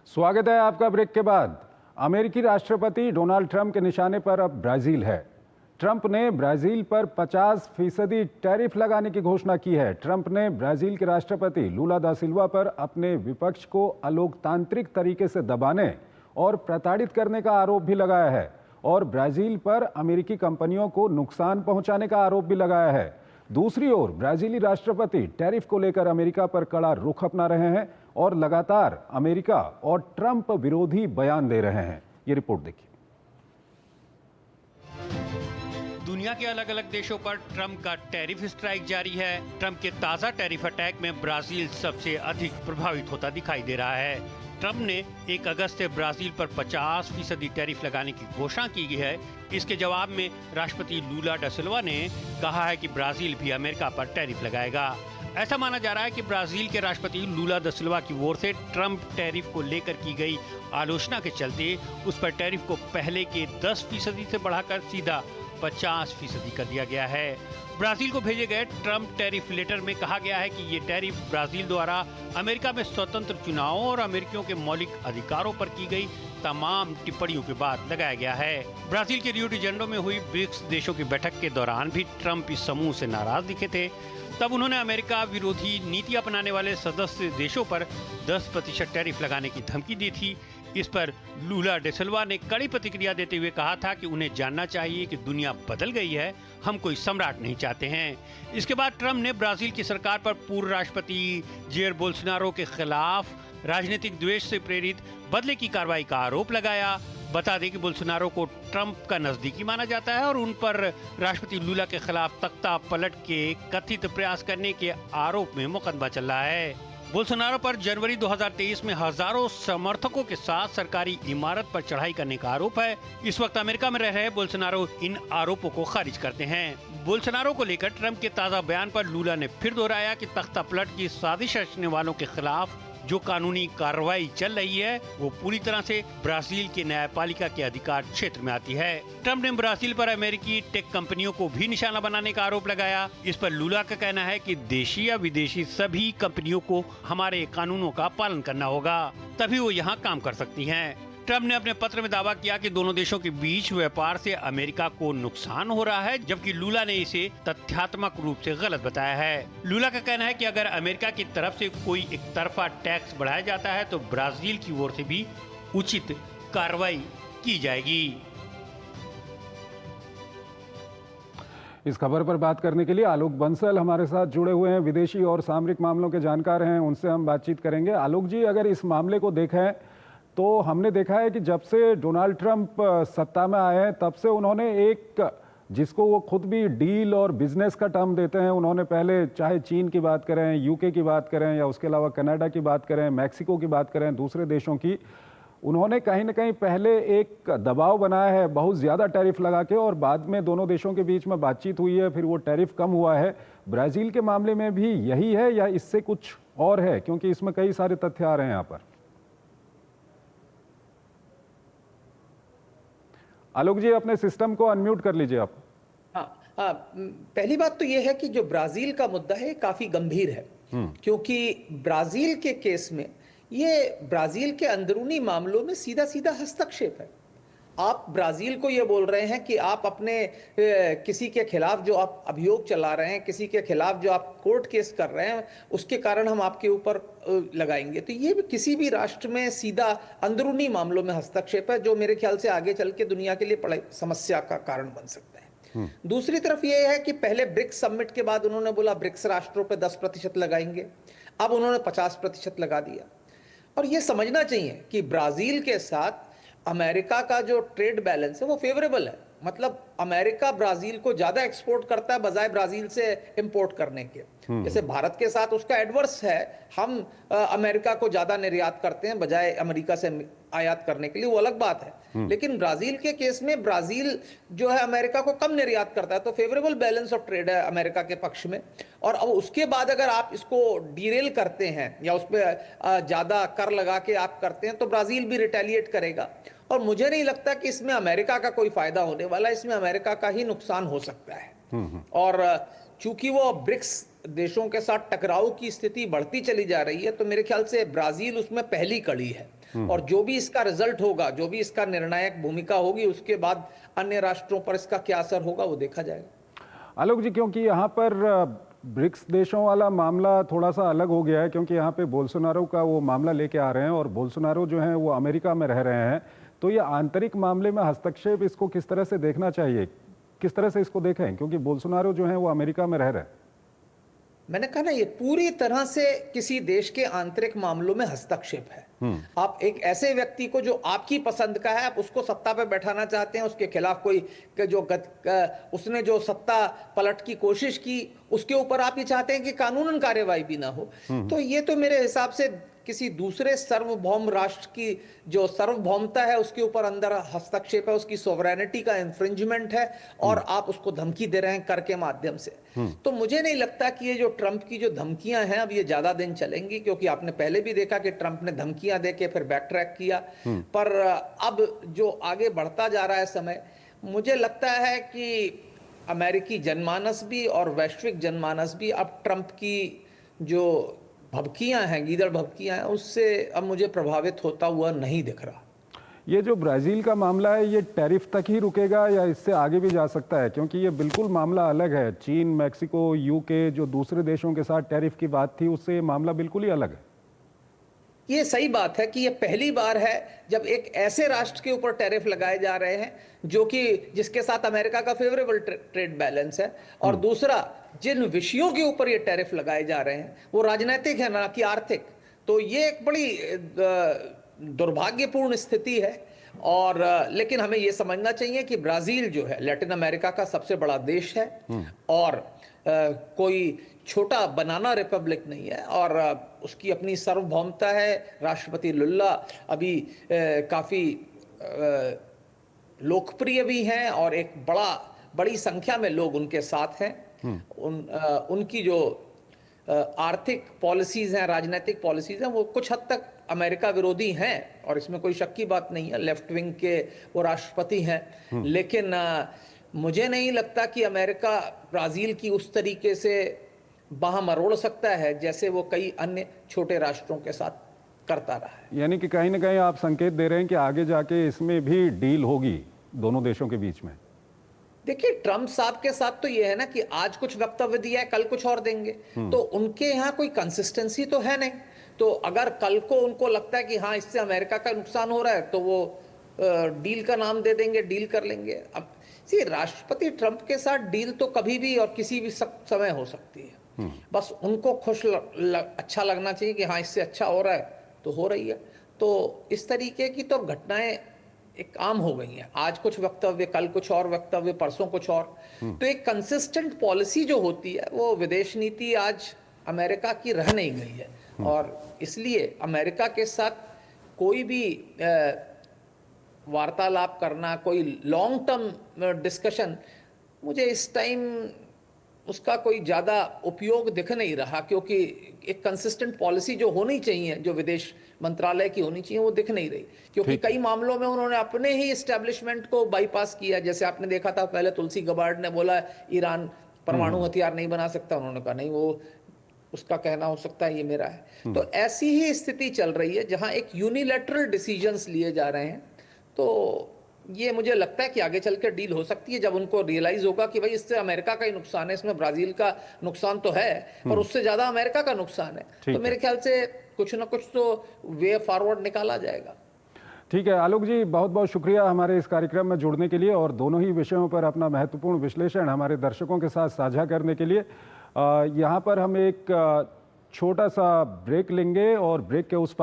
स्वागत है आपका ब्रेक के बाद। अमेरिकी राष्ट्रपति डोनाल्ड ट्रंप के निशाने पर अब ब्राजील है। ट्रंप ने ब्राजील पर 50% टैरिफ लगाने की घोषणा की है। ट्रंप ने ब्राजील के राष्ट्रपति लूला दा सिल्वा पर अपने विपक्ष को अलोकतांत्रिक तरीके से दबाने और प्रताड़ित करने का आरोप भी लगाया है और ब्राजील पर अमेरिकी कंपनियों को नुकसान पहुंचाने का आरोप भी लगाया है। दूसरी ओर ब्राजीली राष्ट्रपति टैरिफ को लेकर अमेरिका पर कड़ा रुख अपना रहे हैं और लगातार अमेरिका और ट्रंप विरोधी बयान दे रहे हैं। ये रिपोर्ट देखिए। दुनिया के अलग अलग देशों पर ट्रंप का टैरिफ स्ट्राइक जारी है। ट्रंप के ताजा टैरिफ अटैक में ब्राजील सबसे अधिक प्रभावित होता दिखाई दे रहा है। ट्रंप ने 1 अगस्त से ब्राजील पर 50% टैरिफ लगाने की घोषणा की गई है। इसके जवाब में राष्ट्रपति लूला डा सिल्वा ने कहा है कि ब्राजील भी अमेरिका पर टैरिफ लगाएगा। ऐसा माना जा रहा है कि ब्राजील के राष्ट्रपति लूला दा सिल्वा की ओर से ट्रंप टैरिफ को लेकर की गई आलोचना के चलते उस पर टैरिफ को पहले के 10% से बढ़ाकर सीधा 50% कर दिया गया है। ब्राजील को भेजे गए ट्रंप टैरिफ लेटर में कहा गया है कि ये टैरिफ ब्राजील द्वारा अमेरिका में स्वतंत्र चुनावों और अमेरिकियों के मौलिक अधिकारों पर की गई तमाम टिप्पणियों के बाद लगाया गया है। ब्राजील के रियो डी जेनेरो में हुई ब्रिक्स देशों की बैठक के दौरान भी ट्रंप इस समूह से नाराज दिखे थे। तब उन्होंने अमेरिका विरोधी नीति अपनाने वाले सदस्य देशों पर 10% टैरिफ लगाने की धमकी दी थी। इस पर लूला डा सिल्वा ने कड़ी प्रतिक्रिया देते हुए कहा था कि उन्हें जानना चाहिए कि दुनिया बदल गई है, हम कोई सम्राट नहीं चाहते हैं। इसके बाद ट्रंप ने ब्राजील की सरकार पर पूर्व राष्ट्रपति जेयर बोल्सोनारो के खिलाफ राजनीतिक द्वेष से प्रेरित बदले की कार्रवाई का आरोप लगाया। बता दें कि बोल्सोनारो को ट्रंप का नजदीकी माना जाता है और उन पर राष्ट्रपति लूला के खिलाफ तख्ता पलट के कथित प्रयास करने के आरोप में मुकदमा चल रहा है। बोल्सोनारो पर जनवरी 2023 में हजारों समर्थकों के साथ सरकारी इमारत पर चढ़ाई करने का आरोप है। इस वक्त अमेरिका में रह रहे बोल्सोनारो इन आरोपों को खारिज करते हैं। बोल्सोनारो को लेकर ट्रंप के ताजा बयान पर लूला ने फिर दोहराया कि तख्ता पलट की साजिश रचने वालों के खिलाफ जो कानूनी कार्रवाई चल रही है वो पूरी तरह से ब्राजील के न्यायपालिका के अधिकार क्षेत्र में आती है। ट्रंप ने ब्राजील पर अमेरिकी टेक कंपनियों को भी निशाना बनाने का आरोप लगाया। इस पर लूला का कहना है कि देशी या विदेशी सभी कंपनियों को हमारे कानूनों का पालन करना होगा, तभी वो यहाँ काम कर सकती हैं। ट्रंप ने अपने पत्र में दावा किया कि दोनों देशों के बीच व्यापार से अमेरिका को नुकसान हो रहा है, जबकि लूला ने इसे तथ्यात्मक रूप से गलत बताया है। लूला का कहना है कि अगर अमेरिका की तरफ से कोई एक तरफा टैक्स बढ़ाया जाता है तो ब्राजील की ओर से भी उचित कार्रवाई की जाएगी। इस खबर पर बात करने के लिए आलोक बंसल हमारे साथ जुड़े हुए हैं, विदेशी और सामरिक मामलों के जानकार हैं, उनसे हम बातचीत करेंगे। आलोक जी, अगर इस मामले को देखें तो हमने देखा है कि जब से डोनाल्ड ट्रंप सत्ता में आए हैं तब से उन्होंने एक, जिसको वो खुद भी डील और बिजनेस का टर्म देते हैं, उन्होंने पहले चाहे चीन की बात करें, यूके की बात करें या उसके अलावा कनाडा की बात करें, मैक्सिको की बात करें, दूसरे देशों की, उन्होंने कहीं ना कहीं पहले एक दबाव बनाया है बहुत ज़्यादा टैरिफ लगा के, और बाद में दोनों देशों के बीच में बातचीत हुई है, फिर वो टैरिफ कम हुआ है। ब्राज़ील के मामले में भी यही है या इससे कुछ और है, क्योंकि इसमें कई सारे तथ्य आ रहे हैं यहाँ पर। आलोक जी, अपने सिस्टम को अनम्यूट कर लीजिए आप। हाँ, पहली बात तो यह है कि जो ब्राजील का मुद्दा है काफी गंभीर है, क्योंकि ब्राजील के केस में ये ब्राजील के अंदरूनी मामलों में सीधा सीधा हस्तक्षेप है। आप ब्राजील को ये बोल रहे हैं कि आप अपने किसी के खिलाफ जो आप अभियोग चला रहे हैं, किसी के खिलाफ जो आप कोर्ट केस कर रहे हैं, उसके कारण हम आपके ऊपर लगाएंगे। तो ये भी किसी भी राष्ट्र में सीधा अंदरूनी मामलों में हस्तक्षेप है, जो मेरे ख्याल से आगे चल के दुनिया के लिए बड़ी समस्या का कारण बन सकता है। दूसरी तरफ ये है कि पहले ब्रिक्स समिट के बाद उन्होंने बोला ब्रिक्स राष्ट्रों पर 10% लगाएंगे, अब उन्होंने 50% लगा दिया। और ये समझना चाहिए कि ब्राजील के साथ अमेरिका का जो ट्रेड बैलेंस है वो फेवरेबल है। मतलब अमेरिका ब्राजील को ज्यादा एक्सपोर्ट करता है बजाय ब्राजील से इंपोर्ट करने के। जैसे भारत के साथ उसका एडवर्स है, हम अमेरिका को ज्यादा निर्यात करते हैं बजाय अमेरिका से आयात करने के लिए, वो अलग बात है। लेकिन ब्राजील के केस में ब्राजील जो है अमेरिका को कम निर्यात करता है, तो फेवरेबल बैलेंस ऑफ ट्रेड है अमेरिका के पक्ष में। और अब उसके बाद अगर आप इसको डीरेल करते हैं या उस पर ज्यादा कर लगा के आप करते हैं तो ब्राजील भी रिटेलिएट करेगा। और मुझे नहीं लगता कि इसमें अमेरिका का कोई फायदा होने वाला है, इसमें अमेरिका का ही नुकसान हो सकता है। और चूंकि वो ब्रिक्स देशों के साथ टकराव की स्थिति बढ़ती चली जा रही है, तो मेरे ख्याल से ब्राजील उसमें पहली कड़ी है। और जो भी इसका रिजल्ट होगा, जो भी इसका निर्णायक भूमिका होगी, उसके बाद अन्य राष्ट्रों पर इसका क्या असर होगा वो देखा जाएगा। आलोक जी, क्योंकि यहाँ पर ब्रिक्स देशों वाला मामला थोड़ा सा अलग हो गया है, क्योंकि यहाँ पे बोल्सोनारो का वो मामला लेके आ रहे हैं और बोल्सोनारो जो हैं वो अमेरिका में रह रहे हैं, तो ये आंतरिक मामले में हस्तक्षेप इसको किस तरह से देखना चाहिए, किस तरह से इसको देखें, क्योंकि बोल्सोनारो जो हैं वो अमेरिका में रह रहे हैं। मैंने कहा ना, ये पूरी तरह से किसी देश के आंतरिक मामलों में हस्तक्षेप है। आप एक ऐसे व्यक्ति को जो आपकी पसंद का है, आप उसको सत्ता पे बैठाना चाहते हैं, उसके खिलाफ कोई उसने जो सत्ता पलट की कोशिश की, उसके ऊपर आप ये चाहते हैं कि कानूनन कार्यवाही भी ना हो। तो ये तो मेरे हिसाब से किसी दूसरे सार्वभौम राष्ट्र की जो सार्वभौमता है उसके ऊपर अंदर हस्तक्षेप है, उसकी सोवरेनिटी का इंफ्रिंजमेंट है, और आप उसको धमकी दे रहे हैं कर के माध्यम से। तो मुझे नहीं लगता कि ये जो ट्रंप की जो धमकियां हैं अब ये ज्यादा दिन चलेंगी, क्योंकि आपने पहले भी देखा कि ट्रंप ने धमकियां देके फिर बैक ट्रैक किया। पर अब जो आगे बढ़ता जा रहा है समय, मुझे लगता है कि अमेरिकी जनमानस भी और वैश्विक जनमानस भी अब ट्रंप की जो भभकियां हैं, गीदड़ भभकियां हैं, उससे अब मुझे प्रभावित होता हुआ नहीं दिख रहा। ये जो ब्राजील का मामला है, ये टैरिफ तक ही रुकेगा या इससे आगे भी जा सकता है? क्योंकि ये बिल्कुल मामला अलग है। चीन, मैक्सिको, यूके जो दूसरे देशों के साथ टैरिफ की बात थी, उससे ये मामला बिल्कुल ही अलग है। ये सही बात है कि ये पहली बार है जब एक ऐसे राष्ट्र के ऊपर टैरिफ लगाए जा रहे हैं जो कि जिसके साथ अमेरिका का फेवरेबल ट्रेड बैलेंस है, और दूसरा जिन विषयों के ऊपर ये टैरिफ लगाए जा रहे हैं वो राजनीतिक है ना कि आर्थिक। तो ये एक बड़ी दुर्भाग्यपूर्ण स्थिति है। और लेकिन हमें ये समझना चाहिए कि ब्राजील जो है लैटिन अमेरिका का सबसे बड़ा देश है, और कोई छोटा बनाना रिपब्लिक नहीं है, और उसकी अपनी सार्वभौमता है। राष्ट्रपति लुल्ला अभी काफी लोकप्रिय भी हैं, और एक बड़ी संख्या में लोग उनके साथ हैं। उनकी जो आर्थिक पॉलिसीज हैं, राजनीतिक पॉलिसीज हैं, वो कुछ हद तक अमेरिका विरोधी हैं, और इसमें कोई शक की बात नहीं है। लेफ्ट विंग के वो राष्ट्रपति हैं। लेकिन मुझे नहीं लगता कि अमेरिका ब्राजील की उस तरीके से बाह मरोड़ सकता है जैसे वो कई अन्य छोटे राष्ट्रों के साथ करता रहा है। यानी कि कहीं ना कहीं आप संकेत दे रहे हैं कि आगे जाके इसमें भी डील होगी दोनों देशों के बीच में। देखिए, ट्रंप साहब के साथ तो ये है ना कि आज कुछ वक्तव्य दिया है, कल कुछ और देंगे। तो उनके यहाँ कोई कंसिस्टेंसी तो है नहीं। तो अगर कल को उनको लगता है कि हाँ इससे अमेरिका का नुकसान हो रहा है, तो वो डील का नाम दे देंगे, डील कर लेंगे। अब राष्ट्रपति ट्रंप के साथ डील तो कभी भी और किसी भी समय हो सकती है। बस उनको अच्छा लगना चाहिए कि हाँ इससे अच्छा हो रहा है, तो हो रही है। तो इस तरीके की तो घटनाएं एक आम हो गई हैं। आज कुछ वक्तव्य, कल कुछ और वक्तव्य, परसों कुछ और। तो एक कंसिस्टेंट पॉलिसी जो होती है, वो विदेश नीति आज अमेरिका की रह नहीं गई है। और इसलिए अमेरिका के साथ कोई भी वार्तालाप करना, कोई लॉन्ग टर्म डिस्कशन, मुझे इस टाइम उसका कोई ज्यादा उपयोग दिख नहीं रहा, क्योंकि एक कंसिस्टेंट पॉलिसी जो होनी चाहिए, जो विदेश मंत्रालय की होनी चाहिए, वो दिख नहीं रही। क्योंकि कई मामलों में उन्होंने अपने ही एस्टेब्लिशमेंट को बाईपास किया। जैसे आपने देखा था पहले तुलसी गबार्ड ने बोला ईरान परमाणु हथियार नहीं बना सकता, उन्होंने कहा नहीं, वो उसका कहना हो सकता है, ये मेरा है। तो ऐसी ही स्थिति चल रही है जहां एक यूनिलैटरल डिसीजंस लिए जा रहे हैं। तो ये मुझे लगता है कि आगे चल के डील हो सकती है, जब उनको रियलाइज होगा कि भाई इससे अमेरिका का ही नुकसान है, इसमें ब्राजील का नुकसान तो है पर उससे ज्यादा अमेरिका का नुकसान है। तो मेरे ख्याल से कुछ ना कुछ तो वे फॉरवर्ड निकाला जाएगा। ठीक है आलोक जी, बहुत बहुत शुक्रिया हमारे इस कार्यक्रम में जुड़ने के लिए और दोनों ही विषयों पर अपना महत्वपूर्ण विश्लेषण हमारे दर्शकों के साथ साझा करने के लिए। यहाँ पर हम एक छोटा सा ब्रेक लेंगे और ब्रेक के उस